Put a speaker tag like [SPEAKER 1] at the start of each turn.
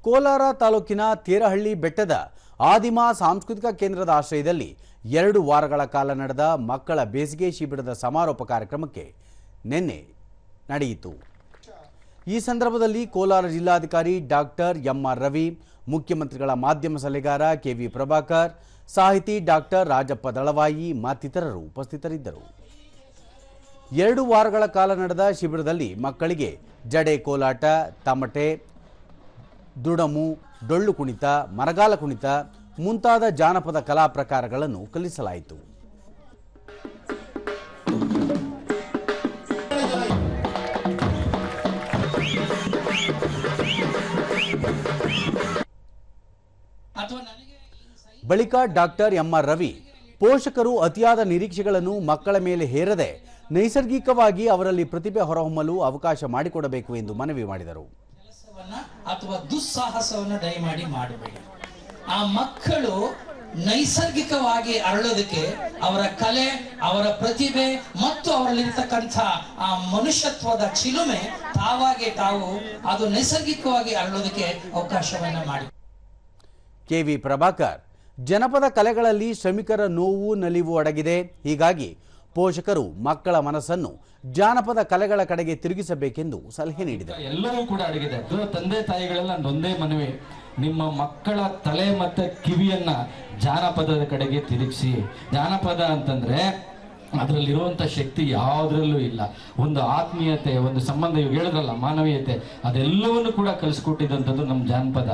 [SPEAKER 1] ಕೋಲಾರ ತಾಲೂಕಿನ ತೇರಹಳ್ಳಿ ಬೆಟ್ಟದ ಆದಿಮ ಸಾಂಸ್ಕೃತಿಕ ಕೇಂದ್ರದ ಆಶ್ರಯದಲ್ಲಿ 2 ವಾರಗಳ ಕಾಲ ನಡೆದ ಮಕ್ಕಳ ಬೇಸಿಗೆ ಶಿಬಿರದ ಸಮಾರೋಪ ಕಾರ್ಯಕ್ರಮಕ್ಕೆ ನಿನ್ನೆ ನಡೆಯಿತು. ಈ ಸಂದರ್ಭದಲ್ಲಿ ಕೋಲಾರ ಜಿಲ್ಲಾಧಿಕಾರಿ ಡಾಕ್ಟರ್ ಎಂ.ಆರ್. ರವಿ, ಮುಖ್ಯಮಂತ್ರಿಗಳ ಮಾಧ್ಯಮ ಸಲಹೆಗಾರ ಕೆ.ವಿ. ಪ್ರಭಾಕರ್, ಸಾಹಿತಿ ಡಾಕ್ಟರ್ ರಾಜಪ್ಪ ದಳವಾಯಿ ಮತ್ತಿತರರು ಉಪಸ್ಥಿತರಿದ್ದರು. 2 ವಾರಗಳ ಕಾಲ ನಡೆದ ಶಿಬಿರದಲ್ಲಿ ಮಕ್ಕಳಿಗೆ ಜಡೆ ಕೋಲಾಟ, ತಮಟೆ, ದುಡಮು, ಡೊಳ್ಳು ಕುಣಿತ, ಮರಗಾಲ ಕುಣಿತ ಮುಂತಾದ ಜಾನಪದ ಕಲಾ ಪ್ರಕಾರಗಳನ್ನು ಕಲಿಸಲಾಯಿತು. ಬಳಿಕ ಡಾಕ್ಟರ್ ಎಂ.ಆರ್. ರವಿ ಪೋಷಕರು ಅತಿಯಾದ ನಿರೀಕ್ಷೆಗಳನ್ನು ಮಕ್ಕಳ ಮೇಲೆ ಹೇರದೆ ನೈಸರ್ಗಿಕವಾಗಿ ಅವರಲ್ಲಿ ಪ್ರತಿಭೆ ಹೊರಹೊಮ್ಮಲು ಅವಕಾಶ ಮಾಡಿಕೊಡಬೇಕು ಎಂದು ಮನವಿ ಮಾಡಿದರು.
[SPEAKER 2] ಅಥವಾ ದುಸ್ಸಾಹಸವನ್ನು ದಯಮಾಡಿ ಮಾಡಬೇಡಿ. ಆ ಮಕ್ಕಳು ನೈಸರ್ಗಿಕವಾಗಿ ಅರಳೋದಕ್ಕೆ ಅವರ ಕಲೆ, ಅವರ ಪ್ರತಿಭೆ ಮತ್ತು ಅವರಲ್ಲಿರ್ತಕ್ಕಂಥ ಆ ಮನುಷ್ಯತ್ವದ ಚಿಲುಮೆ ತಾವಾಗಿ ತಾವು ಅದು ನೈಸರ್ಗಿಕವಾಗಿ ಅರಳೋದಕ್ಕೆ ಅವಕಾಶವನ್ನ ಮಾಡಿ.
[SPEAKER 1] ಕೆ.ವಿ. ಪ್ರಭಾಕರ್, ಜನಪದ ಕಲೆಗಳಲ್ಲಿ ಶ್ರಮಿಕರ ನೋವು ನಲಿವು ಅಡಗಿದೆ. ಹೀಗಾಗಿ ಪೋಷಕರು ಮಕ್ಕಳ ಮನಸ್ಸನ್ನು ಜಾನಪದ ಕಲೆಗಳ ಕಡೆಗೆ ತಿರುಗಿಸಬೇಕೆಂದು ಸಲಹೆ ನೀಡಿದರು.
[SPEAKER 3] ಎಲ್ಲವೂ ಕೂಡ ಅಡಗಿದೆ. ತಂದೆ ತಾಯಿಗಳೆಲ್ಲ ಒಂದೇ ಮನವಿ, ನಿಮ್ಮ ಮಕ್ಕಳ ತಲೆ ಮತ್ತೆ ಕಿವಿಯನ್ನ ಜಾನಪದದ ಕಡೆಗೆ ತಿರುಗಿಸಿ. ಜಾನಪದ ಅಂತಂದ್ರೆ ಅದರಲ್ಲಿರುವಂಥ ಶಕ್ತಿ ಯಾವುದರಲ್ಲೂ ಇಲ್ಲ. ಒಂದು ಆತ್ಮೀಯತೆ, ಒಂದು ಸಂಬಂಧ, ಇವಾಗ ಹೇಳಿದ್ರಲ್ಲ ಮಾನವೀಯತೆ, ಅದೆಲ್ಲವನ್ನು ಕೂಡ ಕಲಿಸ್ಕೊಟ್ಟಿದ್ದಂಥದ್ದು ನಮ್ಮ ಜಾನಪದ.